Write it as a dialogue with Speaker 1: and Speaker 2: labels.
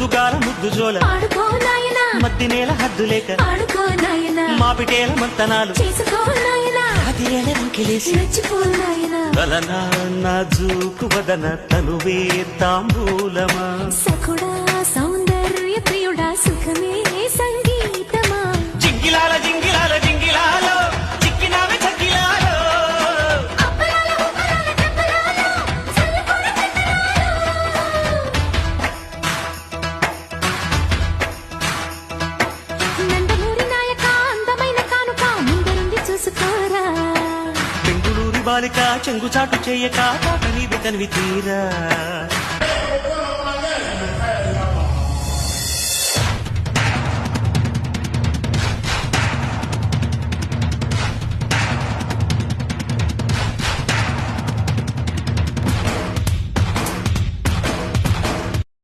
Speaker 1: ముద్దుగాల ముద్దు జోల
Speaker 2: ఆడుకో నాయనా
Speaker 1: మద్ది నేల హద్దు లేక
Speaker 2: ఆడుకో నాయనా
Speaker 1: మాపిటేల మంతనాలు
Speaker 2: చేసుకో నాయనా
Speaker 1: అది వంకిలేసి
Speaker 2: నచ్చిపో నాయనా
Speaker 1: తలనా నాజూకు వదన తనువే తాంబూలమా
Speaker 2: సకుడా సౌందర్య ప్రియుడా సుఖమే సంగీతమా
Speaker 1: జింగిలాల జింగిలాల జింగిలాలో చిక్కినావే చక్కిలాలో
Speaker 2: అప్పలాల ఉప్పలాల టప్పలాల చల్లకొడ నందమూరి నాయక అందమైన కానుక ముందరుండి చూసుకోరా
Speaker 1: బెంగుళూరి బాలిక చెంగుచాటు చేయక కాక నీది కనివి తీరా